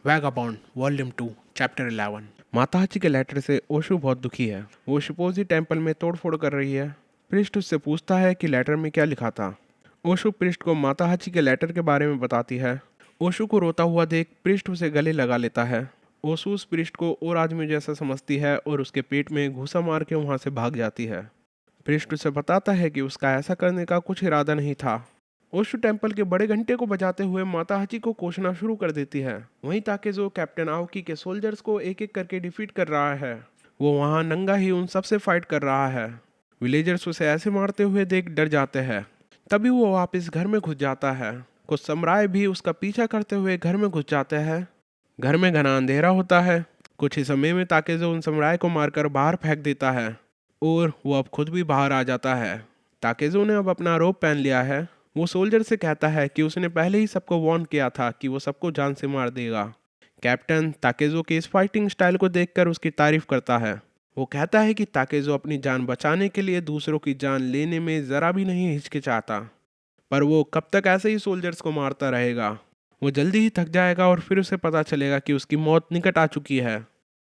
Vagabond volume 2 chapter 11। माताहाची के letter से ओशु बहुत दुखी है। वो शिपोजी टेम्पल में तोड़फोड़ कर रही है। प्रिस्ट उससे पूछता है कि लेटर में क्या लिखा था। ओशु प्रिस्ट को माताहाची के लेटर के बारे में बताती है। ओशु को रोता हुआ देख प्रिस्ट उसे गले लगा लेता है। ओशु उस प्रिस्ट को और आदमी जैसा समझती है और उसके पेट में घूसा मार के वहाँ से भाग जाती है। प्रिस्ट उसे बताता है कि उसका ऐसा करने का कुछ इरादा नहीं था। ओशु टेम्पल के बड़े घंटे को बजाते हुए माताहाची को कोसना शुरू कर देती है। वहीं ताकेजो कैप्टन आओकी के सोल्जर्स को एक एक करके डिफीट कर रहा है। वो वहां नंगा ही उन सबसे फाइट कर रहा है। विलेजर्स उसे ऐसे मारते हुए देख डर जाते हैं। तभी वो वापस घर में घुस जाता है। कुछ समुराई भी उसका पीछा करते हुए घर में घुस जाते हैं। घर में घना अंधेरा होता है। कुछ ही समय में ताकेजो उन समुराई को मारकर बाहर फेंक देता है और वो अब खुद भी बाहर आ जाता है। ताकेजो ने अब अपना रोप पहन लिया है। वो सोल्जर से कहता है कि उसने पहले ही सबको वार्न किया था कि वो सबको जान से मार देगा। कैप्टन ताकेजो के इस फाइटिंग स्टाइल को देखकर उसकी तारीफ करता है। वो कहता है कि ताकेजो अपनी जान बचाने के लिए दूसरों की जान लेने में जरा भी नहीं हिचकिचाता। पर वो कब तक ऐसे ही सोल्जर्स को मारता रहेगा। वो जल्दी ही थक जाएगा और फिर उसे पता चलेगा कि उसकी मौत निकट आ चुकी है।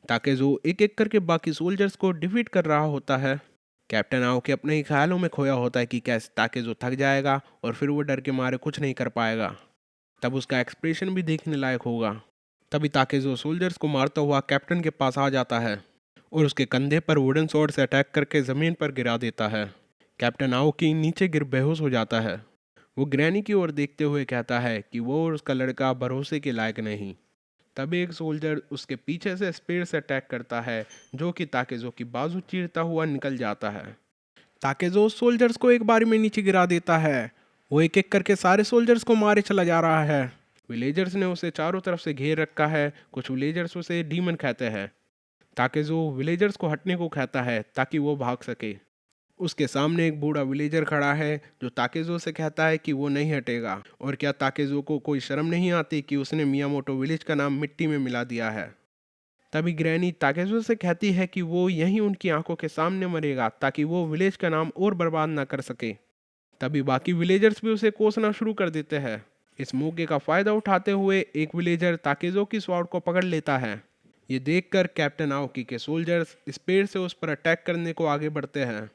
ताकेजो एक एक करके बाकी सोल्जर्स को डिफीट कर रहा होता है। कैप्टन आओके अपने ही ख्यालों में खोया होता है कि कैसे ताकेजो थक जाएगा और फिर वो डर के मारे कुछ नहीं कर पाएगा। तब उसका एक्सप्रेशन भी देखने लायक होगा। तभी ताकेजो सोल्जर्स को मारता हुआ कैप्टन के पास आ जाता है और उसके कंधे पर वुडन स्वॉर्ड से अटैक करके ज़मीन पर गिरा देता है। कैप्टन आओकी नीचे गिर बेहोश हो जाता है। वो ग्रैनी की ओर देखते हुए कहता है कि वो और उसका लड़का भरोसे के लायक नहीं। तब एक सोल्जर उसके पीछे से स्पीड से अटैक करता है जो कि ताकेजो की बाजू चीरता हुआ निकल जाता है। ताकेजो सोल्जर्स को एक बारी में नीचे गिरा देता है। वो एक एक करके सारे सोल्जर्स को मारे चला जा रहा है। विलेजर्स ने उसे चारों तरफ से घेर रखा है। कुछ विलेजर्स उसे डीमन कहते हैं। ताकेजो विलेजर्स को हटने को कहता है ताकि वो भाग सके। उसके सामने एक बूढ़ा विलेजर खड़ा है जो ताकेजो से कहता है कि वो नहीं हटेगा। और क्या ताकेजो को कोई शर्म नहीं आती कि उसने मियामोटो विलेज का नाम मिट्टी में मिला दिया है। तभी ग्रैनी ताकेजो से कहती है कि वो यहीं उनकी आंखों के सामने मरेगा ताकि वो विलेज का नाम और बर्बाद ना कर सके। तभी बाकी विलेजर्स भी उसे कोसना शुरू कर देते हैं। इस मौके का फायदा उठाते हुए एक विलेजर ताकेजो की स्वॉर्ड को पकड़ लेता है। ये देखकर कैप्टन आओकी के सोल्जर्स स्पीड से उस पर अटैक करने को आगे बढ़ते हैं।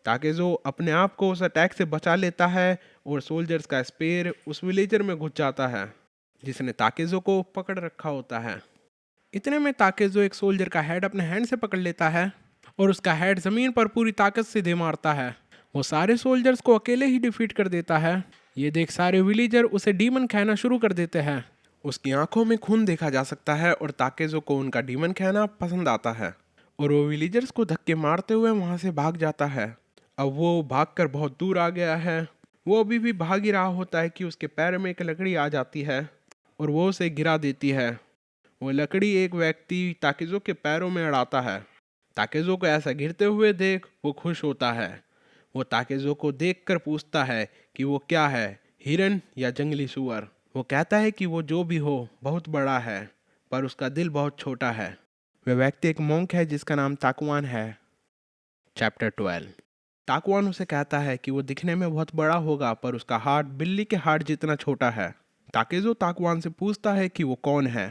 ताकेजो अपने आप को उस अटैक से बचा लेता है और सोल्जर्स का स्पेयर उस विलेजर में घुस जाता है जिसने ताकेजो को पकड़ रखा होता है। इतने में ताकेजो एक सोल्जर का हेड अपने हैंड से पकड़ लेता है और उसका हेड जमीन पर पूरी ताकत से दे मारता है। वो सारे सोल्जर्स को अकेले ही डिफीट कर देता है। ये देख सारे विलेजर उसे डीमन कहना शुरू कर देते हैं। उसकी आंखों में खून देखा जा सकता है और ताकेजो को उनका डीमन कहना पसंद आता है और वो विलेजर्स को धक्के मारते हुए वहां से भाग जाता है। अब वो भागकर बहुत दूर आ गया है। वो अभी भी भाग ही रहा होता है कि उसके पैर में एक लकड़ी आ जाती है और वो उसे गिरा देती है। वो लकड़ी एक व्यक्ति ताकेजो के पैरों में अड़ाता है। ताकेजो को ऐसा गिरते हुए देख वो खुश होता है। वो ताकेजो को देखकर पूछता है कि वो क्या है, हिरन या जंगली सुअर। वो कहता है कि वो जो भी हो बहुत बड़ा है पर उसका दिल बहुत छोटा है। वह व्यक्ति एक मोंक है जिसका नाम ताकुआन है। चैप्टर 12। ताकुआन उसे कहता है कि वो दिखने में बहुत बड़ा होगा पर उसका हार्ट बिल्ली के हार्ट जितना छोटा है। ताकेजो ताकुआन से पूछता है कि वो कौन है।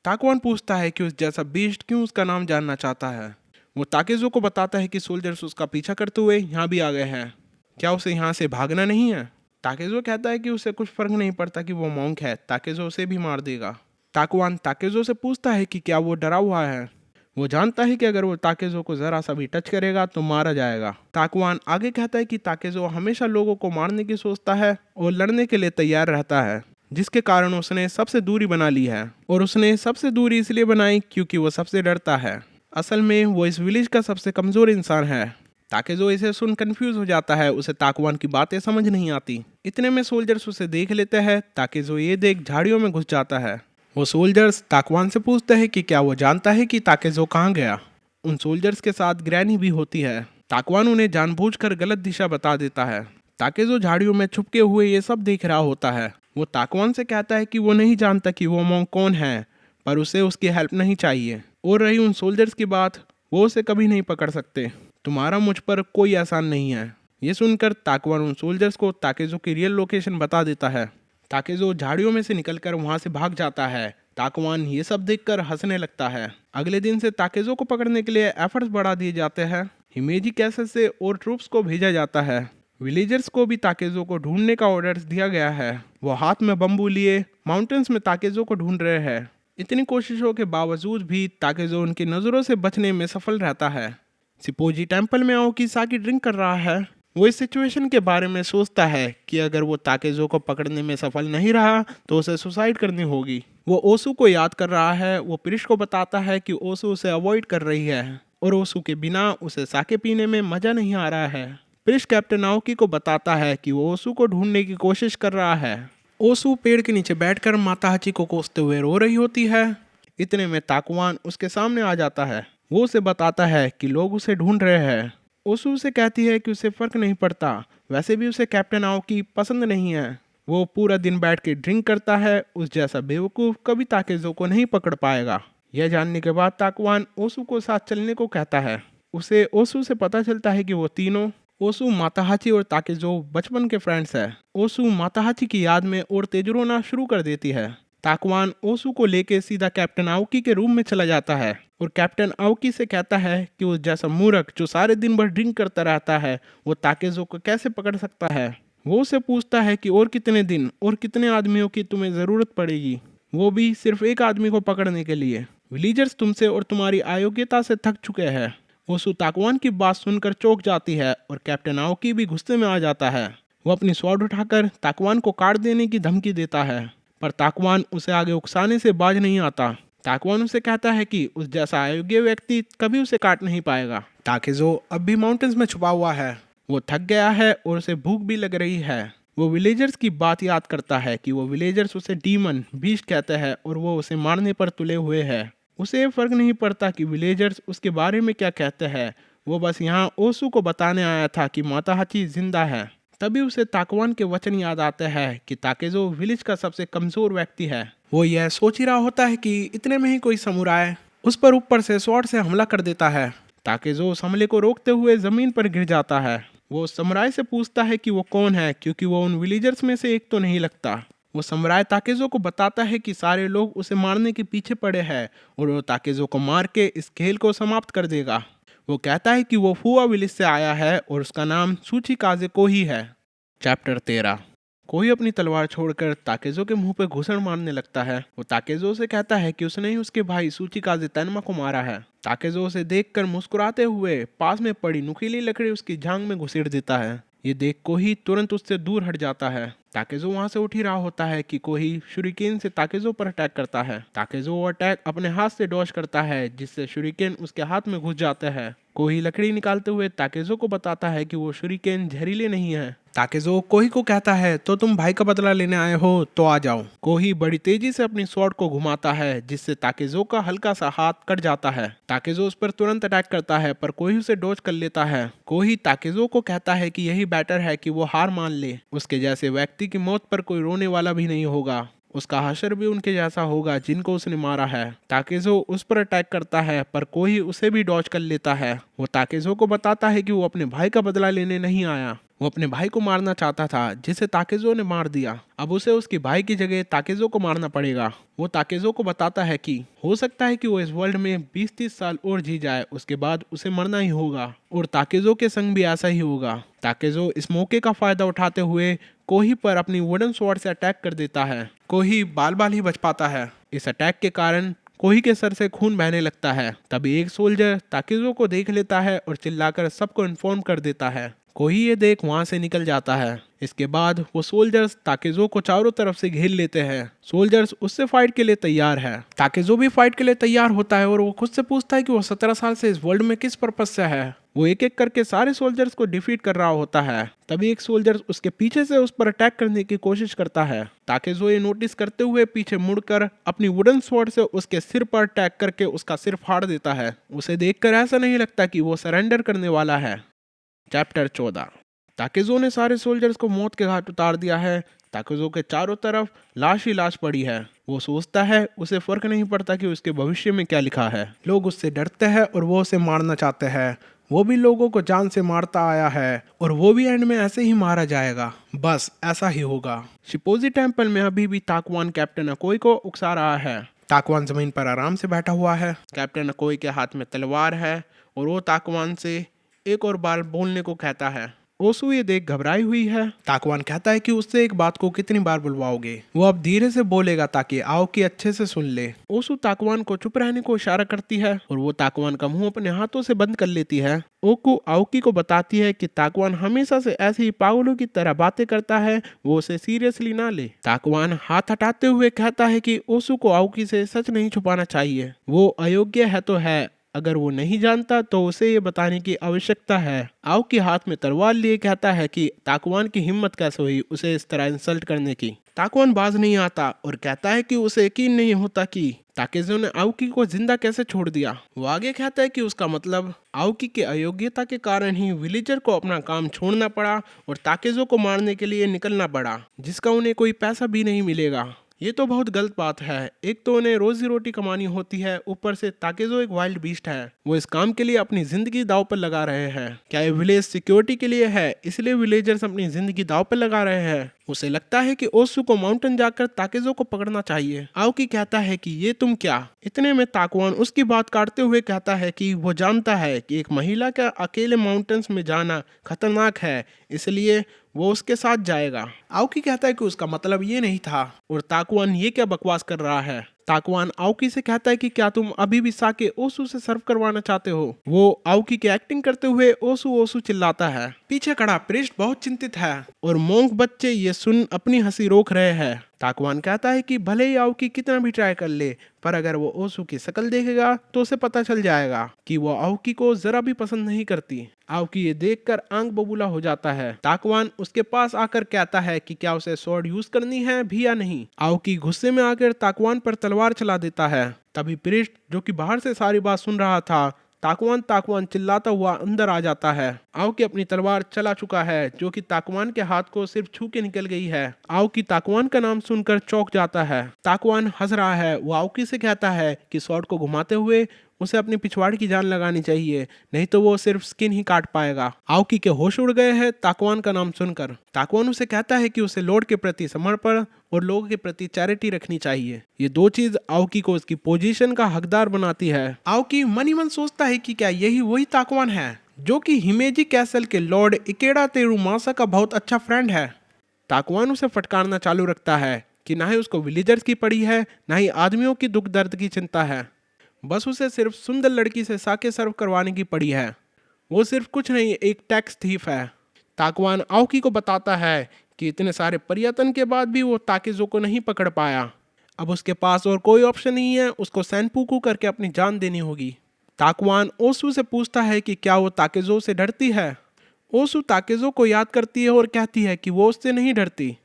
ताकुआन पूछता है कि उस जैसा बीस्ट क्यों उसका नाम जानना चाहता है। वो ताकेजो को बताता है कि सोल्जर्स उसका पीछा करते हुए यहाँ भी आ गए हैं। क्या उसे यहाँ से भागना नहीं है। ताकेजो कहता है कि उसे कुछ फर्क नहीं पड़ता कि वो मॉन्क है, ताकेजो उसे भी मार देगा। ताकुआन ताकेजो से पूछता है कि क्या वो डरा हुआ है। वो जानता है कि अगर वो ताकेजो को जरा सा भी टच करेगा तो मारा जाएगा। ताकुआन आगे कहता है कि ताकेजो हमेशा लोगों को मारने की सोचता है और लड़ने के लिए तैयार रहता है जिसके कारण उसने सबसे दूरी बना ली है। और उसने सबसे दूरी इसलिए बनाई क्योंकि वो सबसे डरता है। असल में वो इस विलेज का सबसे कमजोर इंसान है। ताकेजो इसे सुन कंफ्यूज हो जाता है। उसे ताकुआन की बातें समझ नहीं आती। इतने में सोल्जर्स उसे देख लेते हैं। ताकेजो ये देख झाड़ियों में घुस जाता है। वो सोल्जर्स ताकुआन से पूछते हैं कि क्या वो जानता है कि ताकेजो कहाँ गया। उन सोल्जर्स के साथ ग्रैनी भी होती है। ताकुआन उन्हें जानबूझकर गलत दिशा बता देता है। ताकेजो झाड़ियों में छुपके हुए ये सब देख रहा होता है। वो ताकुआन से कहता है कि वो नहीं जानता कि वो मोंक कौन है पर उसे उसकी हेल्प नहीं चाहिए। और रही उन सोल्जर्स की बात, वो उसे कभी नहीं पकड़ सकते। तुम्हारा मुझ पर कोई एहसान नहीं है। ये सुनकर ताकुआन उन सोल्जर्स को ताकेजो की रियल लोकेशन बता देता है। ताकेजो झाड़ियों में से निकलकर वहां से भाग जाता है। ताकुआन ये सब देखकर हंसने लगता है। अगले दिन से ताकेजो को पकड़ने के लिए एफर्ट्स बढ़ा दिए जाते हैं। हिमेजी कैसल से और ट्रूप्स को भेजा जाता है। विलेजर्स को भी ताकेजो को ढूंढने का ऑर्डर दिया गया है। वो हाथ में बम्बू लिए माउंटेन्स में ताकेजो को ढूंढ रहे हैं। इतनी कोशिशों के बावजूद भी ताकेजो उनकी नज़रों से बचने में सफल रहता है। सिपोजी टेम्पल में आओकी साकी ड्रिंक कर रहा है। वो इस सिचुएशन के बारे में सोचता है कि अगर वो ताकेजो को पकड़ने में सफल नहीं रहा तो उसे सुसाइड करनी होगी। वो ओसू को याद कर रहा है। वो प्रिश को बताता है कि ओसू उसे अवॉइड कर रही है और ओसू के बिना उसे साके पीने में मजा नहीं आ रहा है। प्रिश कैप्टन आओकी को बताता है कि वो ओसू को ढूंढने की कोशिश कर रहा है। ओसू पेड़ के नीचे बैठकर माता हाची को कोसते हुए रो रही होती है। इतने में ताकुआन उसके सामने आ जाता है। वो उसे बताता है कि लोग उसे ढूंढ रहे हैं। ओसू उसे कहती है कि उसे फर्क नहीं पड़ता, वैसे भी उसे कैप्टन आओकी पसंद नहीं है। वो पूरा दिन बैठ के ड्रिंक करता है। उस जैसा बेवकूफ़ कभी ताकेजो को नहीं पकड़ पाएगा। यह जानने के बाद ताकुआन ओसू को साथ चलने को कहता है। उसे ओसू से पता चलता है कि वो तीनों ओसू, माताहाची और ताकेजो बचपन के फ्रेंड्स हैं। ओसू माताहाची की याद में और तेज रोना शुरू कर देती है। ताकुआन ओसू को लेके सीधा कैप्टन आओकी के रूम में चला जाता है और कैप्टन आओकी से कहता है कि वो जैसा मूर्ख जो सारे दिन भर ड्रिंक करता रहता है वो ताकेजो को कैसे पकड़ सकता है। वो उसे पूछता है कि और कितने दिन और कितने आदमियों की तुम्हें ज़रूरत पड़ेगी, वो भी सिर्फ एक आदमी को पकड़ने के लिए। विलीजर्स तुमसे और तुम्हारी अयोग्यता से थक चुके हैं। ओसू ताकुआन की बात सुनकर चौंक जाती है और कैप्टन आओकी भी गुस्से में आ जाता है। वो अपनी स्वॉर्ड उठाकर ताकुआन को काट देने की धमकी देता है, पर ताकुआन उसे आगे उकसाने से बाज नहीं आता। ताकुआन उसे कहता है कि उस जैसा अयोग्य व्यक्ति कभी उसे काट नहीं पाएगा। ताकेजो अब भी माउंटेन्स में छुपा हुआ है। वो थक गया है और उसे भूख भी लग रही है। वो विलेजर्स की बात याद करता है कि वो विलेजर्स उसे डीमन बीस्ट कहते हैं और वो उसे मारने पर तुले हुए हैं। उसे ये फर्क नहीं पड़ता कि विलेजर्स उसके बारे में क्या कहते हैं। वो बस यहाँ ओसू को बताने आया था कि माताहाची जिंदा है। तभी उसे ताकुआन के वचन याद आते हैं कि ताकेजो विलेज का सबसे कमजोर व्यक्ति है। वो यह सोच ही रहा होता है कि इतने में ही कोई समुराय उस पर ऊपर से स्वॉर्ड से हमला कर देता है। ताकेजो उस हमले को रोकते हुए जमीन पर गिर जाता है। वो समुराय से पूछता है कि वो कौन है, क्योंकि वो उन विलेजर्स में से एक तो नहीं लगता। वो समुराय ताकेजो को बताता है कि सारे लोग उसे मारने के पीछे पड़े हैं और वो ताकेजो को मार के इस खेल को समाप्त कर देगा। वो कहता है कि वो फुआ विलेज से आया है और उसका नाम सूची काजे को ही है। चैप्टर 13। कोई अपनी तलवार छोड़कर ताकेजो के मुंह पे घुसन मारने लगता है। वो ताकेजो से कहता है कि उसने ही उसके भाई सूची काजे तैनमा को मारा है। ताकेजो उसे देखकर मुस्कुराते हुए पास में पड़ी नुकीली लकड़ी उसकी जांघ में घुसेड़ देता है। ये देख कोही तुरंत उससे दूर हट जाता है। ताकेजो वहां से उठ ही रहा होता है कि कोही शुरिकेन से ताकेजो पर अटैक करता है। ताकेजो वो अटैक अपने हाथ से डॉज करता है, जिससे शुरिकेन उसके हाथ में घुस जाता है। कोही लकड़ी निकालते हुए ताकेजो को बताता है कि वो शुरिकेन जहरीले नहीं है। ताकेजो कोही को कहता है तो तुम भाई का बदला लेने आए हो तो आ जाओ। कोही बड़ी तेजी से अपनी स्वॉर्ड को घुमाता है, जिससे ताकेजो का हल्का सा हाथ कट जाता है। ताकेजो उस पर तुरंत अटैक करता है, पर कोही उसे डॉज कर लेता है। कोही ताकेजो को कहता है कि यही बेटर है कि वो हार मान ले। उसके जैसे व्यक्ति की मौत पर कोई रोने वाला भी नहीं होगा। उसका हशर भी उनके जैसा होगा जिनको उसने मारा है। ताकेजो उस पर अटैक करता है, पर कोही उसे भी डॉज कर लेता है। वो ताकेजो को बताता है कि वो अपने भाई का बदला लेने नहीं आया, वो अपने भाई को मारना चाहता था जिसे ताकेजो ने मार दिया। अब उसे उसके भाई की जगह ताकेजो को मारना पड़ेगा। वो ताकेजो को बताता है कि हो सकता है कि वो इस वर्ल्ड में 20-30 साल और जी जाए, उसके बाद उसे मरना ही होगा और ताकेजो के संग भी ऐसा ही होगा। ताकेजो इस मौके का फायदा उठाते हुए कोही पर अपनी वुडन स्वॉर्ड से अटैक कर देता है। कोही बाल बाल ही बच पाता है। इस अटैक के कारण कोही के सर से खून बहने लगता है। तभी एक सोल्जर ताकेजो को देख लेता है और चिल्लाकर सबको इन्फॉर्म कर देता है। कोही ये देख वहां से निकल जाता है। इसके बाद वो सोल्जर्स ताकेजो को चारों तरफ से घेर लेते हैं। सोल्जर्स उससे फाइट के लिए तैयार है। ताकेजो भी फाइट के लिए तैयार होता है और वो खुद से पूछता है कि वो 17 साल से इस वर्ल्ड में किस पर्पस से है। वो एक एक करके सारे सोल्जर्स को डिफीट कर रहा होता है। तभी एक सोल्जर उसके पीछे से उस पर अटैक करने की कोशिश करता है। ताकेजो ये नोटिस करते हुए पीछे मुड़कर अपनी वुडन स्वॉर्ड से उसके सिर पर अटैक करके उसका सिर फाड़ देता है। उसे देखकर ऐसा नहीं लगता कि वो सरेंडर करने वाला है। चैप्टर 14। ताकेजो ने सारे सोल्जर्स को मौत के घाट उतार दिया है। ताकेजो के चारों तरफ लाश ही लाश पड़ी है। वो सोचता है उसे फर्क नहीं पड़ता कि उसके भविष्य में क्या लिखा है। लोग उससे डरते हैं और वो उसे मारना चाहते हैं। वो भी लोगों को जान से मारता आया है और वो भी एंड में ऐसे ही मारा जाएगा। बस ऐसा ही होगा। शिपोजी टेम्पल में अभी भी ताकुआन कैप्टन अकोई को उकसा रहा है। ताकवान जमीन पर आराम से बैठा हुआ है। कैप्टन अकोई के हाथ में तलवार है और वो ताकवान से एक और बार बोलने को कहता है। ओसू ये देख घबराई हुई है। ताकवान कहता है कि उससे एक बात को कितनी बार बुलवाओगे। वो अब धीरे से बोलेगा ताकि आओकी अच्छे से सुन ले। ओसू ताकवान को चुप रहने को इशारा करती है और वो ताकवान का मुंह अपने हाथों से बंद कर लेती है। ओकू आओकी को बताती है कि ताकवान हमेशा से ऐसे ही पागलों की तरह बातें करता है, वो उसे सीरियसली ना ले। ताकवान हाथ हटाते हुए कहता है कि ओसू को आओकी से सच नहीं छुपाना चाहिए। वो अयोग्य है तो है, अगर वो नहीं जानता तो उसे ये बताने की आवश्यकता है। आओकी हाथ में तलवार लिए कहता है कि ताकवान की हिम्मत कैसे हुई उसे इस तरह इंसल्ट करने की। ताकवान बाज नहीं आता और कहता है कि उसे यकीन नहीं होता कि ताकेज़ो ने आओकी को जिंदा कैसे छोड़ दिया। वो आगे कहता है कि उसका मतलब आओकी के अयोग्यता के कारण ही विलेजर को अपना काम छोड़ना पड़ा और ताकेज़ो को मारने के लिए निकलना पड़ा, जिसका उन्हें कोई पैसा भी नहीं मिलेगा। ये तो बहुत गलत बात है। एक तो उन्हें रोजी रोटी कमानी होती है, ऊपर से ताकेज़ो एक वाइल्ड बीस्ट है। वो इस काम के लिए अपनी जिंदगी दाव पर लगा रहे हैं। क्या ये विलेज सिक्योरिटी के लिए है, इसलिए विलेजर्स अपनी जिंदगी दाव पर लगा रहे हैं। उसे लगता है कि ओसू को माउंटेन जाकर ताकेज़ो को पकड़ना चाहिए। आओकी कहता है कि ये तुम क्या। इतने में ताकवान उसकी बात काटते हुए कहता है कि वो जानता है कि एक महिला का अकेले माउंटेन्स में जाना खतरनाक है, इसलिए वो उसके साथ जाएगा। आओकी कहता है कि उसका मतलब ये नहीं था और ताकवान ये क्या बकवास कर रहा है। ताकवान आओकी से कहता है कि क्या तुम अभी भी साके ओसू से सर्व करवाना चाहते हो। वो आओकी की एक्टिंग करते हुए ओसू ओसू चिल्लाता है। पीछे खड़ा प्रिस्ट बहुत चिंतित है और मोंक बच्चे ये सुन अपनी हंसी रोक रहे हैं। ताकवान कहता है कि भले ही आओकी कितना भी ट्राई कर ले, पर अगर वो ओसू की शक्ल देखेगा तो उसे पता चल जाएगा कि वो आओकी को जरा भी पसंद नहीं करती। आओकी ये देखकर आंख बबूला हो जाता है। ताकवान उसके पास आकर कहता है कि क्या उसे स्वॉर्ड यूज करनी है भी या नहीं। आओकी गुस्से में आकर ताकवान पर तलवार चला देता है। तभी प्रिस्ट जो कि बाहर से सारी बात सुन रहा था, ताकवान ताकवान चिल्लाता हुआ अंदर आ जाता है। आओकी अपनी तलवार चला चुका है जो कि ताकवान के हाथ को सिर्फ छू के निकल गई है। आओकी ताकवान का नाम सुनकर चौंक जाता है। ताकवान हंस रहा है। वो आओकी से कहता है कि स्वॉर्ड को घुमाते हुए उसे अपनी पिछवाड़ी की जान लगानी चाहिए, नहीं तो वो सिर्फ स्किन ही काट पाएगा। आओकी के होश उड़ गए हैं ताकवान का नाम सुनकर। ताकवान उसे कहता है कि उसे लॉर्ड के प्रति समर्पण और लोगों के प्रति चैरिटी रखनी चाहिए। ये दो चीज आओकी को उसकी पोजीशन का हकदार बनाती है। आओकी मन ही मन सोचता है कि क्या यही वही ताकवान है जो कि हिमेजी कैसल के लॉर्ड इकेडा तेरुमासा का बहुत अच्छा फ्रेंड है। ताकवान उसे फटकारना चालू रखता है कि ना ही उसको विलेजर्स की पड़ी है, ना ही आदमियों की दुख दर्द की चिंता है, बस उसे सिर्फ सुंदर लड़की से साके सर्व करवाने की पड़ी है। वो सिर्फ कुछ नहीं, एक टैक्स थीफ है। ताकवान आओकी को बताता है कि इतने सारे प्रयत्न के बाद भी वो ताकेज़ो को नहीं पकड़ पाया। अब उसके पास और कोई ऑप्शन नहीं है, उसको सैनपुकू करके अपनी जान देनी होगी। ताकवान ओसू से पूछता है कि क्या वो ताकेज़ो से डरती है। ओसू ताकेज़ो को याद करती है और कहती है कि वो उससे नहीं डरती।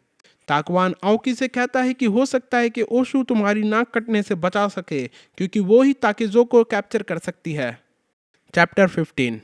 ताकवान आओकी से कहता है कि हो सकता है कि ओशू तुम्हारी नाक कटने से बचा सके, क्योंकि वो ही ताकेज़ो को कैप्चर कर सकती है। चैप्टर 15।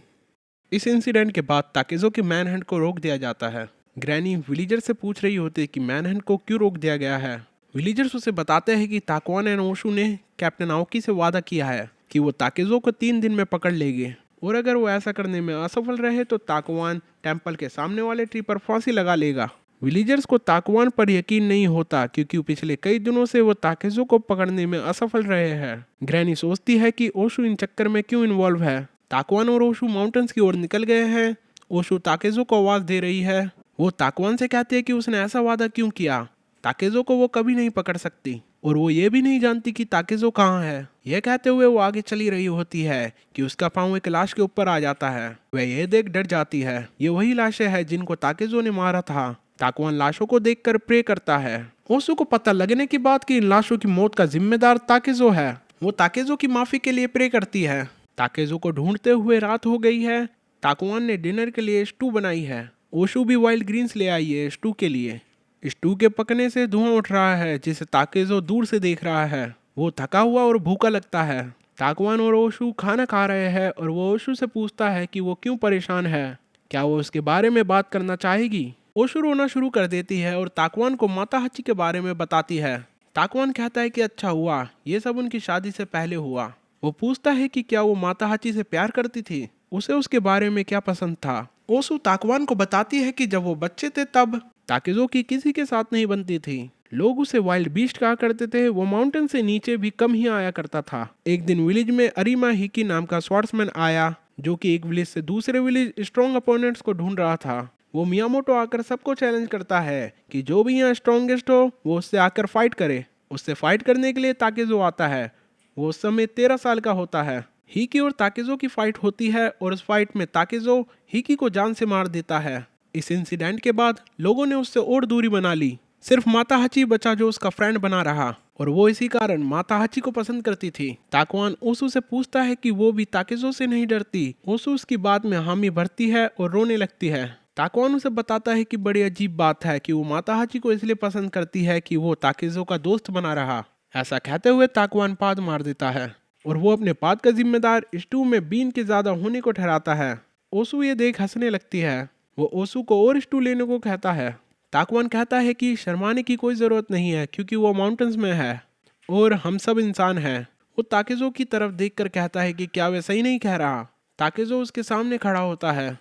इस इंसिडेंट के बाद ताकेज़ो के मैनहंट को रोक दिया जाता है। ग्रैनी विलेजर से पूछ रही होती है कि मैनहंट को क्यों रोक दिया गया है। विलेजर्स उसे बताते हैं कि ताकवान एंड ओशू ने कैप्टन आओकी से वादा किया है कि वो ताकेज़ो को 3 दिन में पकड़ लेंगे, और अगर वो ऐसा करने में असफल रहे तो ताकवान टेम्पल के सामने वाले ट्री पर फांसी लगा लेगा। विलेजर्स को ताकवान पर यकीन नहीं होता क्योंकि पिछले कई दिनों से वो ताकेज़ो को पकड़ने में असफल रहे हैं। ग्रैनी सोचती है कि ओशू इन चक्कर में क्यों इन्वॉल्व है। ताकवान और ओशू माउंटेन्स की ओर निकल गए हैं। ओशू ताकेज़ो को आवाज दे रही है। वो ताकवान से कहती है कि उसने ऐसा वादा क्यों किया। ताकेज़ो को वो कभी नहीं पकड़ सकती और वो ये भी नहीं जानती कि ताकेज़ो कहाँ है। यह कहते हुए वो आगे चली रही होती है कि उसका पाँव एक लाश के ऊपर आ जाता है। वह यह देख डर जाती है। ये वही लाशें हैं जिनको ताकेज़ो ने मारा था। ताकवान लाशों को देखकर प्रे करता है। ओशू को पता लगने की बात कि इन लाशों की मौत का जिम्मेदार ताकेज़ो है। वो ताकेज़ो की माफी के लिए प्रे करती है। ताकेज़ो को ढूंढते हुए रात हो गई है। ताकवान ने डिनर के लिए स्टू बनाई है। ओशू भी वाइल्ड ग्रीन्स ले आई है स्टू के लिए। स्टू के पकने से धुआं उठ रहा है जिसे ताकेज़ो दूर से देख रहा है। वो थका हुआ और भूखा लगता है। ताकवान और ओशू खाना खा रहे हैं और वो ओशू से पूछता है कि वो क्यों परेशान है, क्या वो उसके बारे में बात करना चाहेगी। ओशू रोना शुरू कर देती है और ताकवान को माता हाची के बारे में बताती है। ताकवान कहता है कि अच्छा हुआ, ये सब उनकी शादी से पहले हुआ। वो पूछता है कि क्या वो माता हाची से प्यार करती थी, उसे उसके बारे में क्या पसंद था। ओशू ताकवान को बताती है कि जब वो बच्चे थे तब ताकेज़ो की किसी के साथ नहीं बनती थी। लोग उसे वाइल्ड बीस्ट कहा करते थे। वो माउंटेन से नीचे भी कम ही आया करता था। एक दिन विलेज में अरीमा हिकी नाम का स्वॉर्ड्समैन आया, जो कि एक विलेज से दूसरे विलेज स्ट्रॉन्ग अपोनेंट्स को ढूंढ रहा था। वो मियामोटो आकर सबको चैलेंज करता है कि जो भी यहाँ स्ट्रॉन्गेस्ट हो वो उससे आकर फाइट करे। उससे फाइट करने के लिए ताकेजो आता है। वो उस समय 13 साल का होता है। हिकी और ताकेजो की फाइट होती है और उस फाइट में ताकेजो हिकी को जान से मार देता है। इस इंसिडेंट के बाद लोगों ने उससे और दूरी बना ली। सिर्फ माताहाची बचा जो उसका फ्रेंड बना रहा, और वो इसी कारण माताहाची को पसंद करती थी। ताकुआन ओसू से पूछता है कि वो भी ताकेजो से नहीं डरती। ओसू उसकी बात में हामी भरती है और रोने लगती है। ताकुआन उसे बताता है कि बड़ी अजीब बात है कि वो माताहाची को इसलिए पसंद करती है कि वो ताकेजो का दोस्त बना रहा। ऐसा कहते हुए ताकुआन पाद मार देता है और वो अपने पाद का जिम्मेदार स्टू में बीन के ज्यादा होने को ठहराता है। ओसू ये देख हंसने लगती है। वो ओसू को और स्टू लेने को कहता है। ताकुआन कहता है कि शर्माने की कोई ज़रूरत नहीं है क्योंकि वो माउंटेन्स में है और हम सब इंसान हैं। वो ताकेजो की तरफ देखकर कहता है कि क्या वे सही नहीं कह रहा। ताकेजो उसके सामने खड़ा होता है।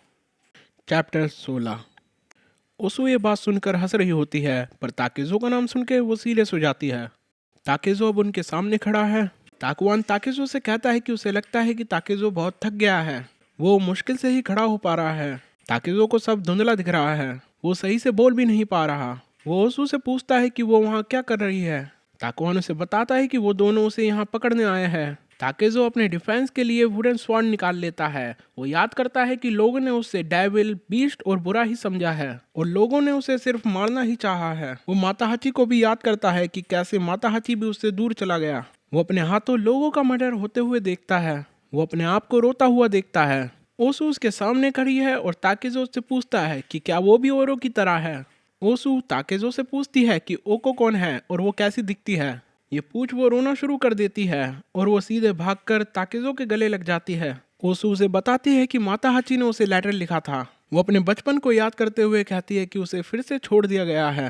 चैप्टर 16। ओसू ये बात सुनकर हंस रही होती है, पर ताकेजो का नाम सुनकर वो सीरियस हो जाती है। ताकेजो अब उनके सामने खड़ा है। ताकुआन ताकेजो से कहता है कि उसे लगता है कि ताकेजो बहुत थक गया है। वो मुश्किल से ही खड़ा हो पा रहा है। ताकेजो को सब धुंधला दिख रहा है। वो सही से बोल भी नहीं पा रहा। वो ओसू से पूछता है कि वो वहाँ क्या कर रही है। ताकुआन उसे बताता है कि वो दोनों उसे यहाँ पकड़ने आए हैं। ताकेजो अपने डिफेंस के लिए वुडन स्वॉर्ड निकाल लेता है। वो याद करता है कि लोगों ने उसे डेविल, बीस्ट और बुरा ही समझा है और लोगों ने उसे सिर्फ मारना ही चाहा है। वो माताहाची को भी याद करता है कि कैसे माताहाची भी उससे दूर चला गया। वो अपने हाथों लोगों का मर्डर होते हुए देखता है। वो अपने आप को रोता हुआ देखता है। ओसू उसके सामने खड़ी है और ताकेजो से पूछता है कि क्या वो भी औरों की तरह है। ओसू ताकेजो से पूछती है कि ओको कौन है और वो कैसी दिखती है। ये पूछ वो रोना शुरू कर देती है और वो सीधे भागकर ताकेजो के गले लग जाती है। ओसू उसे बताती है कि माताहाची ने उसे लेटर लिखा था। वो अपने बचपन को याद करते हुए कहती है कि उसे फिर से छोड़ दिया गया है।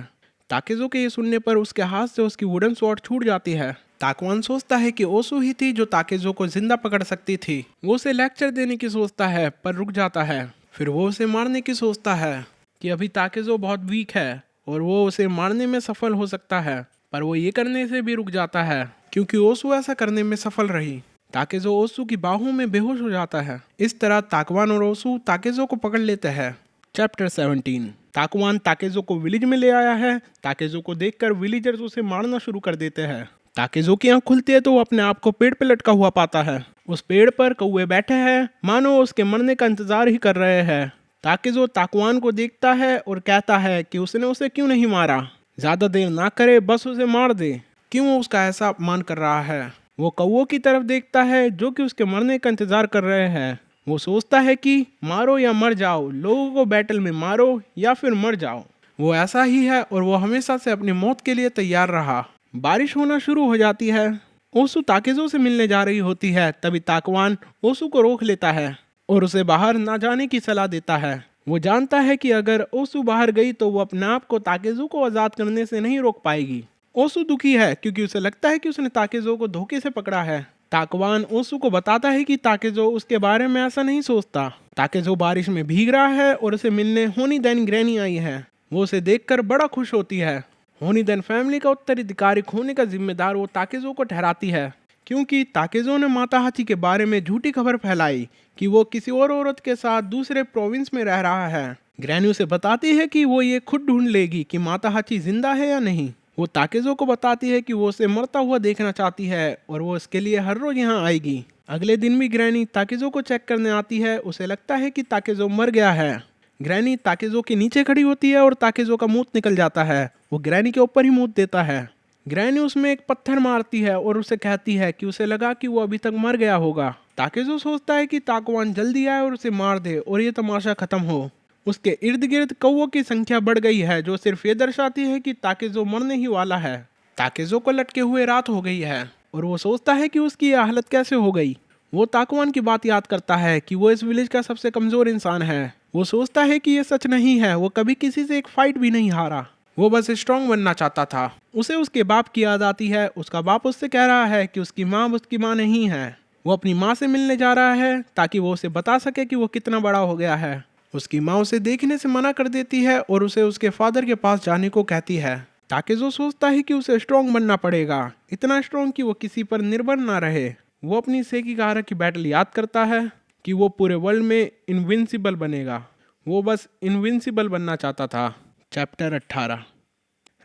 ताकेजो के ये सुनने पर उसके हाथ से उसकी वुडन स्वॉर्ड छूट जाती है। ताकुआन सोचता है कि ओसू ही थी जो ताकेजो को जिंदा पकड़ सकती थी। वो उसे लेक्चर देने की सोचता है पर रुक जाता है। फिर वो उसे मारने की सोचता है कि अभी ताकेजो बहुत वीक है और वो उसे मारने में सफल हो सकता है, पर वो ये करने से भी रुक जाता है क्योंकि ओसू ऐसा करने में सफल रही। ताकेजो ओसू की बाहों में बेहोश हो जाता है। इस तरह ताकुआन और ओसू ताकेजो को पकड़ लेते हैं। चैप्टर 17। ताकुआन ताकेजो को विलेज में ले आया है। ताकेजो को देखकर विलेजर्स उसे मारना शुरू कर देते हैं। ताकेजो की आंख खुलती है तो वो अपने आप को पेड़ पे लटका हुआ पाता है। उस पेड़ पर कौवे बैठे हैं, मानो उसके मरने का इंतजार ही कर रहे हैं। ताकेजो ताकुआन को देखता है और कहता है कि उसने उसे क्यों नहीं मारा। ज्यादा देर ना करे, बस उसे मार दे। क्यों वो उसका ऐसा अपमान कर रहा है। वो कौवों की तरफ देखता है जो कि उसके मरने का इंतजार कर रहे हैं। वो सोचता है कि मारो या मर जाओ, लोगों को बैटल में मारो या फिर मर जाओ। वो ऐसा ही है और वो हमेशा से अपनी मौत के लिए तैयार रहा। बारिश होना शुरू हो जाती है। ओसू ताकेजो से मिलने जा रही होती है, तभी ताकुआन ओसू को रोक लेता है और उसे बाहर ना जाने की सलाह देता है। वो जानता है कि अगर ओसू बाहर गई तो वो अपने आप को ताकेजो को आज़ाद करने से नहीं रोक पाएगी। ओसू दुखी है क्योंकि उसे लगता है कि उसने ताकेजो को धोखे से पकड़ा है। ताकुआन ओसू को बताता है कि ताकेजो उसके बारे में ऐसा नहीं सोचता। ताकेजो बारिश में भीग रहा है और उसे मिलने होनीदेन ग्रैनी आई है। वो उसे देखकर बड़ा खुश होती है। होनीदेन फैमिली का उत्तराधिकारी होने का जिम्मेदार वो ताकेजो को ठहराती है क्योंकि ताकेजो ने माताहाची के बारे में झूठी खबर फैलाई कि वो किसी और औरत के साथ दूसरे प्रोविंस में रह रहा है। ग्रैनी उसे बताती है कि वो ये खुद ढूंढ लेगी कि माताहाची जिंदा है या नहीं। वो ताकेजो को बताती है कि वो उसे मरता हुआ देखना चाहती है और वो इसके लिए हर रोज यहाँ आएगी। अगले दिन भी ग्रैनी ताकेजो को चेक करने आती है। उसे लगता है कि ताकेजो मर गया है। ग्रैनी ताकेजो के नीचे खड़ी होती है और ताकेजो का मूत निकल जाता है। वो ग्रैनी के ऊपर ही मूत देता है। ग्रैनी उसमें एक पत्थर मारती है और उसे कहती है कि उसे लगा कि वो अभी तक मर गया होगा। ताकेजो सोचता है कि ताकुआन जल्दी आए और उसे मार दे और ये तमाशा खत्म हो। उसके इर्द गिर्द कौवों की संख्या बढ़ गई है जो सिर्फ ये दर्शाती है कि ताकेजो मरने ही वाला है। ताकेजो को लटके हुए रात हो गई है और वो सोचता है कि उसकी यह हालत कैसे हो गई। वो ताकुआन की बात याद करता है कि वो इस विलेज का सबसे कमजोर इंसान है। वो सोचता है कि ये सच नहीं है। वो कभी किसी से एक फाइट भी नहीं हारा। वो बस स्ट्रांग बनना चाहता था। उसे उसके बाप की याद आती है। उसका बाप उससे कह रहा है कि उसकी माँ उसकी माँ नहीं है। वो अपनी माँ से मिलने जा रहा है ताकि वो उसे बता सके कि वो कितना बड़ा हो गया है। उसकी माँ उसे देखने से मना कर देती है और उसे उसके फादर के पास जाने को कहती है। ताकेज़ो सोचता है कि उसे स्ट्रॉन्ग बनना पड़ेगा, इतना स्ट्रॉन्ग कि वो किसी पर निर्भर ना रहे। वो अपनी सेकिगाहरा की बैटल याद करता है कि वो पूरे वर्ल्ड में इनविंसिबल बनेगा। वो बस इनविंसिबल बनना चाहता था। चैप्टर 18।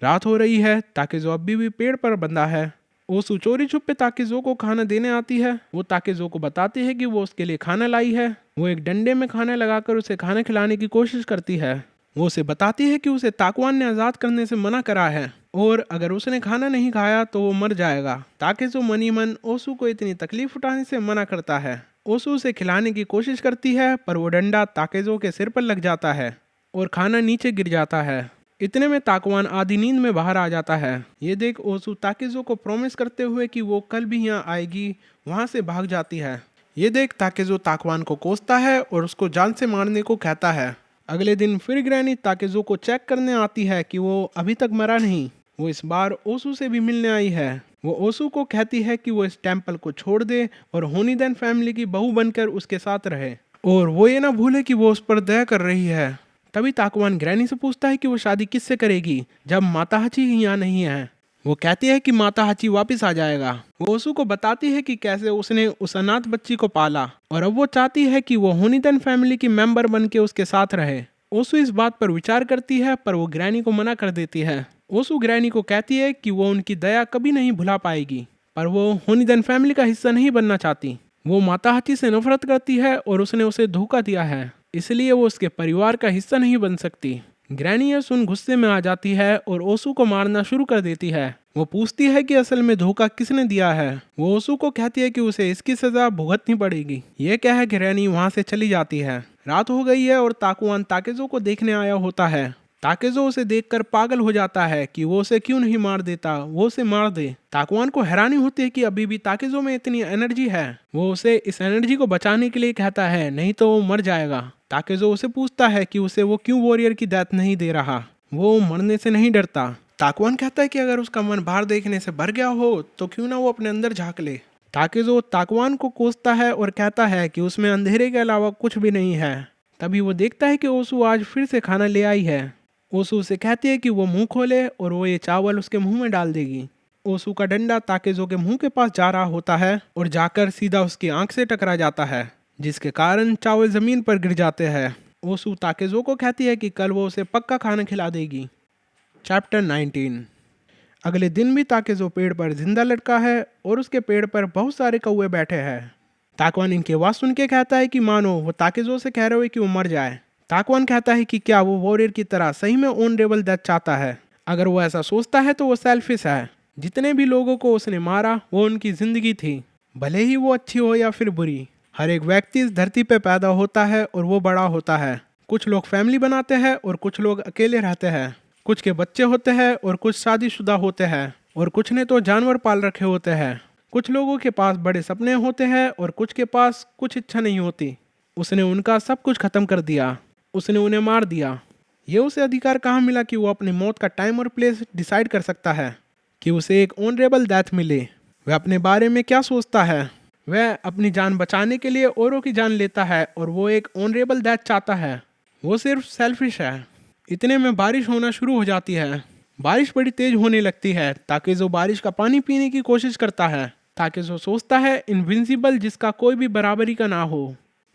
रात हो रही है। ताकेज़ो अभी भी पेड़ पर बंधा है। ओसू चोरी छुपे ताकेज़ो को खाना देने आती है। वो ताकेज़ो को बताती है कि वो उसके लिए खाना लाई है। वो एक डंडे में खाना लगाकर उसे खाना खिलाने की कोशिश करती है। वो उसे बताती है कि उसे ताकवान ने आज़ाद करने से मना करा है और अगर उसने खाना नहीं खाया तो वो मर जाएगा। ताकेज़ो मनी मन ओसू को इतनी तकलीफ उठाने से मना करता है। ओसू उसे खिलाने की कोशिश करती है पर वो डंडा ताकेज़ो के सिर पर लग जाता है और खाना नीचे गिर जाता है। इतने में ताकवान आधी नींद में बाहर आ जाता है। ये देख ओसू ताकेज़ो को प्रॉमिस करते हुए कि वो कल भी यहाँ आएगी वहाँ से भाग जाती है। ये देख ताकेज़ो ताकवान को कोसता है और उसको जान से मारने को कहता है। अगले दिन फिर ग्रैनी ताकेज़ो को चेक करने आती है कि वो अभी तक मरा नहीं। वो इस बार ओसू से भी मिलने आई है। वो ओसू को कहती है कि वो इस टेम्पल को छोड़ दे और होनीदेन फैमिली की बहू बनकर उसके साथ रहे और वो ये ना भूले कि वो उस पर दया कर रही है। तभी ताकवान ग्रैनी से पूछता है कि वो शादी किससे करेगी जब माता हाची यहाँ नहीं है। वो कहती है कि माता हाची वापस आ जाएगा। वो ओसू को बताती है कि कैसे उसने उस अनाथ बच्ची को पाला और अब वो चाहती है कि वो होनीदेन फैमिली की मेंबर बन के उसके साथ रहे। ओसू इस बात पर विचार करती है पर वो ग्रैनी को मना कर देती है। ओसू ग्रैनी को कहती है कि वो उनकी दया कभी नहीं भुला पाएगी पर वो होनीदेन फैमिली का हिस्सा नहीं बनना चाहती। वो माता हाची से नफरत करती है और उसने उसे धोखा दिया है इसलिए वो उसके परिवार का हिस्सा नहीं बन सकती। ग्रैनी यह सुन गुस्से में आ जाती है और ओसू को मारना शुरू कर देती है। वो पूछती है कि असल में धोखा किसने दिया है। वो ओसू को कहती है कि उसे इसकी सजा भुगतनी पड़ेगी। ये कह ग्रैनी वहां से चली जाती है। रात हो गई है और ताकुआन ताकेज़ो को देखने आया होता है। ताकेज़ो उसे देखकर पागल हो जाता है कि वो उसे क्यों नहीं मार देता, वो उसे मार दे। ताकुआन को हैरानी होती है कि अभी भी ताकेज़ो में इतनी एनर्जी है। वो उसे इस एनर्जी को बचाने के लिए कहता है नहीं तो वो मर जाएगा। ताकेज़ो उसे पूछता है कि उसे वो क्यों वॉरियर की डेथ नहीं दे रहा। वो मरने से नहीं डरता। ताकुआन कहता है कि अगर उसका मन बाहर देखने से भर गया हो तो क्यों ना वो अपने अंदर झांक ले। ताकेज़ो ताकुआन को कोसता है और कहता है कि उसमें अंधेरे के अलावा कुछ भी नहीं है। तभी वो देखता है कि ओसू आज फिर से खाना ले आई है। ओसू उसे कहती है कि वो मुंह खोले और वो ये चावल उसके मुंह में डाल देगी। ओसू का डंडा ताकेज़ो के मुंह के पास जा रहा होता है और जाकर सीधा उसकी आंख से टकरा जाता है जिसके कारण चावल जमीन पर गिर जाते हैं। ओसू ताकेज़ो को कहती है कि कल वो उसे पक्का खाना खिला देगी। चैप्टर 19। अगले दिन भी ताकेज़ो पेड़ पर जिंदा लटका है और उसके पेड़ पर बहुत सारे कौवे बैठे हैं। ताकुआन इनकी आवाज़ सुन के कहता है कि मानो वो ताकेज़ो से कह रहे हो कि वो मर जाए। ताकुआन कहता है कि क्या वो वॉरियर की तरह सही में ऑनरेबल डेथ चाहता है। अगर वो ऐसा सोचता है तो वो सेल्फिश है। जितने भी लोगों को उसने मारा वो उनकी जिंदगी थी, भले ही वो अच्छी हो या फिर बुरी। हर एक व्यक्ति इस धरती पे पैदा होता है और वो बड़ा होता है। कुछ लोग फैमिली बनाते हैं और कुछ लोग अकेले रहते हैं। कुछ के बच्चे होते हैं और कुछ शादीशुदा होते हैं और कुछ ने तो जानवर पाल रखे होते हैं। कुछ लोगों के पास बड़े सपने होते हैं और कुछ के पास कुछ इच्छा नहीं होती। उसने उनका सब कुछ खत्म कर दिया। उसने उन्हें मार दिया। ये उसे अधिकार कहाँ मिला कि वो अपनी मौत का टाइम और प्लेस डिसाइड कर सकता है, कि उसे एक ऑनरेबल डेथ मिले। वह अपने बारे में क्या सोचता है। वह अपनी जान बचाने के लिए औरों की जान लेता है और वो एक ऑनरेबल डेथ चाहता है। वो सिर्फ सेल्फिश है। इतने में बारिश होना शुरू हो जाती है। बारिश बड़ी तेज होने लगती है। ताकेज़ो बारिश का पानी पीने की कोशिश करता है। ताकेज़ो सोचता है इनविंसिबल जिसका कोई भी बराबरी का ना हो,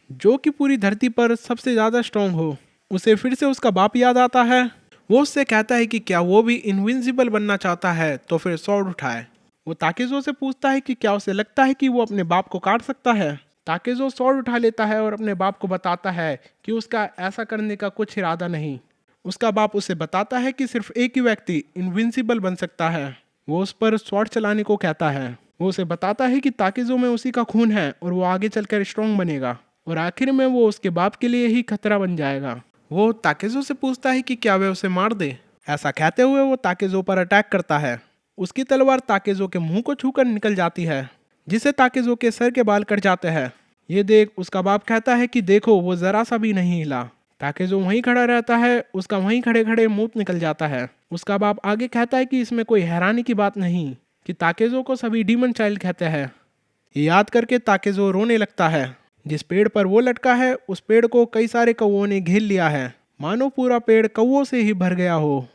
जो कि पूरी धरती पर सबसे ज़्यादा स्ट्रॉन्ग हो। उसे फिर से उसका बाप याद आता है। वो उससे कहता है कि क्या वो भी इनविंसिबल बनना चाहता है तो फिर स्वॉर्ड उठाए। वो ताकेज़ो से पूछता है कि क्या उसे लगता है कि वो अपने बाप को काट सकता है। ताकेज़ो स्वॉर्ड उठा लेता है और अपने बाप को बताता है कि उसका ऐसा करने का कुछ इरादा नहीं। उसका बाप उसे बताता है कि सिर्फ एक ही व्यक्ति इनविंसिबल बन सकता है। वो उस पर स्वॉर्ड चलाने को कहता है। वो उसे बताता है कि ताकेज़ो में उसी का खून है और वो आगे चलकर स्ट्रॉन्ग बनेगा और आखिर में वो उसके बाप के लिए ही खतरा बन जाएगा। वो ताकेज़ो से पूछता है कि क्या वह उसे मार दे। ऐसा कहते हुए वो ताकेज़ो पर अटैक करता है। उसकी तलवार ताकेज़ो के मुंह को छूकर निकल जाती है, जिससे ताकेज़ो के सर के बाल कट जाते हैं। ये देख उसका बाप कहता है कि देखो वो जरा सा भी नहीं हिला। ताकेज़ो वहीं खड़ा रहता है। उसका वहीं खड़े खड़े मुंह निकल जाता है। उसका बाप आगे कहता है कि इसमें कोई हैरानी की बात नहीं कि ताकेज़ो को सभी डीमन चाइल्ड कहते हैं। ये याद करके ताकेज़ो रोने लगता है। जिस पेड़ पर वो लटका है उस पेड़ को कई सारे कौवों ने घेर लिया है, मानो पूरा पेड़ कौवों से ही भर गया हो।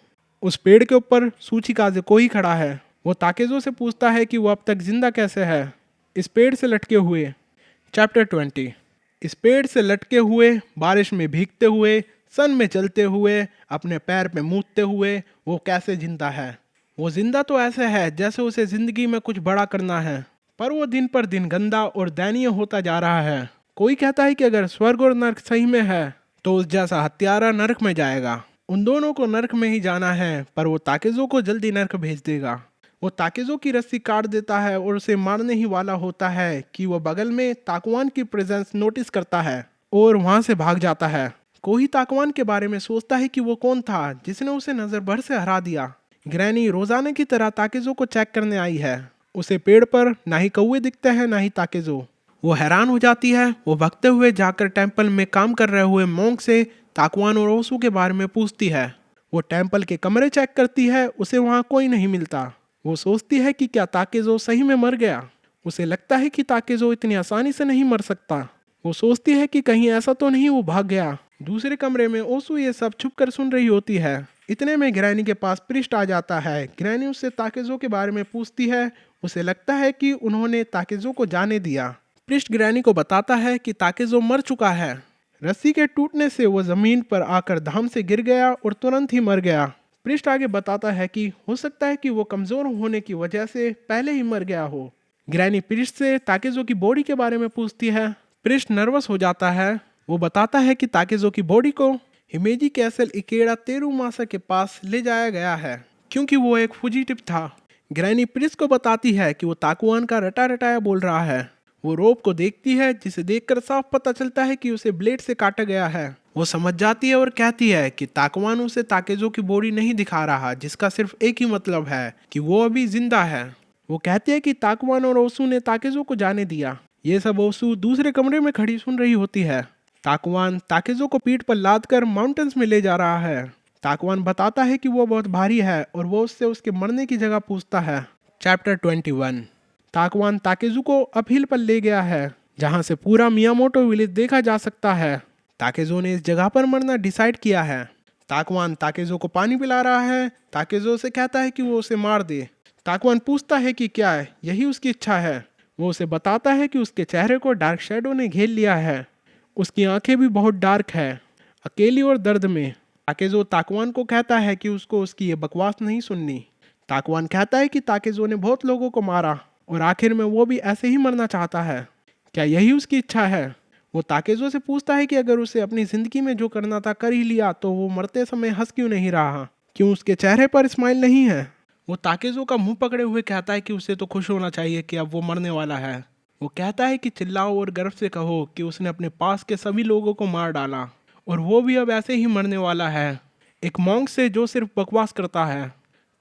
उस पेड़ के ऊपर सूचिकाजे कोई खड़ा है। वो ताकेजो से पूछता है कि वो अब तक जिंदा कैसे है। इस पेड़ से लटके हुए। चैप्टर 20। इस पेड़ से लटके हुए, बारिश में भीगते हुए, सन में चलते हुए, अपने पैर पे मूतते हुए वो कैसे जिंदा है। वो जिंदा तो ऐसे है जैसे उसे जिंदगी में कुछ बड़ा करना है, पर वो दिन पर दिन गंदा और दयनीय होता जा रहा है। कोई कहता है कि अगर स्वर्ग और नर्क सही में है तो उस जैसा हत्यारा नर्क में जाएगा। उन दोनों को नर्क में ही जाना है, पर वो ताकेजो को जल्दी नर्क भेज देगा। वो ताकेजो की रस्सी काट देता है और उसे मारने ही वाला होता है कि वो बगल में ताकुआन की प्रेजेंस नोटिस करता है और वहां से भाग जाता है। कोई ताकुआन के बारे में सोचता है कि वो कौन था जिसने उसे नजर भर से हरा दिया। ग्रैनी रोजाना की तरह ताकेजो को चेक करने आई है। उसे पेड़ पर ना ही कौवे दिखते हैं ना ही ताकेजो। वो हैरान हो जाती है। वो भगते हुए जाकर टेम्पल में काम कर रहे हुए मोंक से ताकुआन और ओसू के बारे में पूछती है। वो टेम्पल के कमरे चेक करती है, उसे वहाँ कोई नहीं मिलता। वो सोचती है कि क्या ताकेजो सही में मर गया। उसे लगता है कि ताकेजो इतनी आसानी से नहीं मर सकता। वो सोचती है कि कहीं ऐसा तो नहीं वो भाग गया। दूसरे कमरे में ओसू ये सब छुप कर सुन रही होती है। इतने में ग्रैनी के पास प्रिस्ट आ जाता है। ग्रैनी उससे ताकेजो के बारे में पूछती है। उसे लगता है कि उन्होंने ताकेजो को जाने दिया। प्रिस्ट ग्रैनी को बताता है कि ताकेजो मर चुका है। रस्सी के टूटने से वो जमीन पर आकर धाम से गिर गया और तुरंत ही मर गया। प्रिस्ट आगे बताता है कि हो सकता है कि वो कमजोर होने की वजह से पहले ही मर गया हो। ग्रैनी प्रिस्ट से ताकेजो की बॉडी के बारे में पूछती है। प्रिस्ट नर्वस हो जाता है। वो बताता है कि ताकेजो की बॉडी को हिमेजी कैसल इकेड़ा तेरुमासा के पास ले जाया गया है क्योंकि वो एक फुजिटिव था। ग्रैनी प्रिस्ट को बताती है कि वो ताकुआन का रटा रटाया बोल रहा है। वो रोप को देखती है जिसे देखकर साफ पता चलता है कि उसे ब्लेड से काटा गया है। वो समझ जाती है और कहती है कि ताकुआन उसे ताकेजो की बॉडी नहीं दिखा रहा, जिसका सिर्फ एक ही मतलब है कि वो अभी जिंदा है। वो कहती है कि ताकुआन और ओसू ने ताकेजो को जाने दिया। ये सब ओसू दूसरे कमरे में खड़ी सुन रही होती है। ताकुआन ताकेजो को पीठ पर लाद कर माउंटेन्स में ले जा रहा है। ताकुआन बताता है कि वो बहुत भारी है और वो उससे उसके मरने की जगह पूछता है। चैप्टर 21। ताकुआन ताकेजो को अपहिल पर ले गया है जहां से पूरा मियामोटो विलेज देखा जा सकता है। ताकेजो ने इस जगह पर मरना डिसाइड किया है। ताकुआन ताकेजो को पानी पिला रहा है। ताकेजो से कहता है कि वो उसे मार दे। ताकुआन पूछता है कि क्या है यही उसकी इच्छा है। वो उसे बताता है कि उसके चेहरे को डार्क शेडो ने घेर लिया है। उसकी आंखें भी बहुत डार्क है, अकेली और दर्द में। ताकेजो ताकुआन को कहता है कि उसको उसकी ये बकवास नहीं सुननी। ताकुआन कहता है कि ताकेजो ने बहुत लोगों को मारा और आखिर में वो भी ऐसे ही मरना चाहता है। क्या यही उसकी इच्छा है? वो ताकेजो से पूछता है कि अगर उसे अपनी जिंदगी में जो करना था कर ही लिया तो वो मरते समय हंस क्यों नहीं रहा, क्यों उसके चेहरे पर स्माइल नहीं है। वो ताकेजो का मुंह पकड़े हुए कहता है कि उसे तो खुश होना चाहिए कि अब वो मरने वाला है। वो कहता है कि चिल्लाओ और गर्व से कहो कि उसने अपने पास के सभी लोगों को मार डाला और वो भी अब ऐसे ही मरने वाला है, एक मॉन्क से जो सिर्फ बकवास करता है।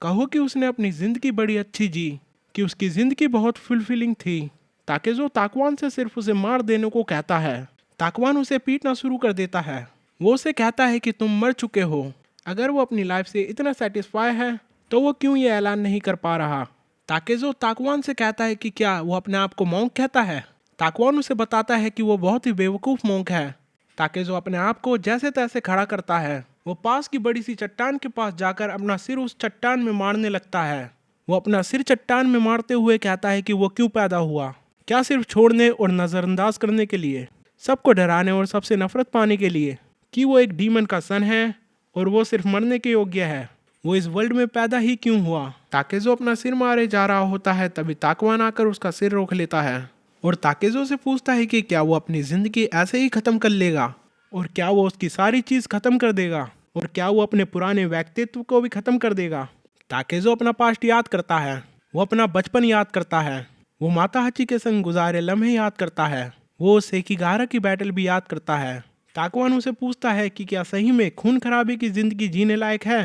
कहो कि उसने अपनी जिंदगी बड़ी अच्छी जी, कि उसकी जिंदगी बहुत फुलफिलिंग थी। ताकेजो ताकुआन से सिर्फ उसे मार देने को कहता है। ताकुआन उसे पीटना शुरू कर देता है। वो उसे कहता है कि तुम मर चुके हो। अगर वो अपनी लाइफ से इतना सेटिस्फाई है तो वो क्यों ये ऐलान नहीं कर पा रहा। ताकेजो ताकुआन से कहता है कि क्या वो अपने आप को मॉन्क कहता है। ताकुआन उसे बताता है कि वो बहुत ही बेवकूफ़ मॉन्क है। ताकेजो अपने आप को जैसे तैसे खड़ा करता है। वो पास की बड़ी सी चट्टान के पास जाकर अपना सिर उस चट्टान में मारने लगता है। वो अपना सिर चट्टान में मारते हुए कहता है कि वो क्यों पैदा हुआ, क्या सिर्फ छोड़ने और नज़रअंदाज करने के लिए, सबको डराने और सबसे नफरत पाने के लिए, कि वो एक डीमन का सन है और वो सिर्फ मरने के योग्य है। वो इस वर्ल्ड में पैदा ही क्यों हुआ। ताकेजो अपना सिर मारे जा रहा होता है तभी ताकुआन आकर उसका सिर रोक लेता है और ताकेजो से पूछता है कि क्या वो अपनी ज़िंदगी ऐसे ही ख़त्म कर लेगा और क्या वो उसकी सारी चीज़ ख़त्म कर देगा और क्या वो अपने पुराने व्यक्तित्व को भी ख़त्म कर देगा। ताकेजो अपना पास्ट याद करता है। वो अपना बचपन याद करता है। वो माता हाची के संग गुजारे लम्हे याद करता है। वो सेकिगारा की बैटल भी याद करता है। ताकुआन उसे पूछता है कि क्या सही में खून खराबे की जिंदगी जीने लायक है।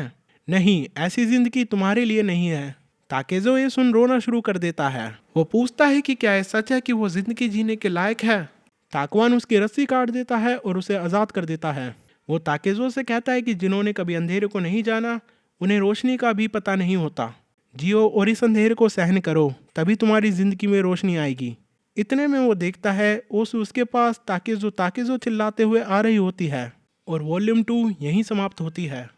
नहीं, ऐसी जिंदगी तुम्हारे लिए नहीं है। ताकेजो ये सुन रोना शुरू कर देता है। वो पूछता है कि क्या ये सच है कि वो जिंदगी जीने के लायक है। ताकुआन उसकी रस्सी काट देता है और उसे आज़ाद कर देता है। वो ताकेजो से कहता है कि जिन्होंने कभी अंधेरे को नहीं जाना उन्हें रोशनी का भी पता नहीं होता। जियो और इस अंधेरे को सहन करो, तभी तुम्हारी जिंदगी में रोशनी आएगी। इतने में वो देखता है ओसू उसके पास ताकेजो ताकेजो चिल्लाते हुए आ रही होती है और वॉल्यूम 2 यहीं समाप्त होती है।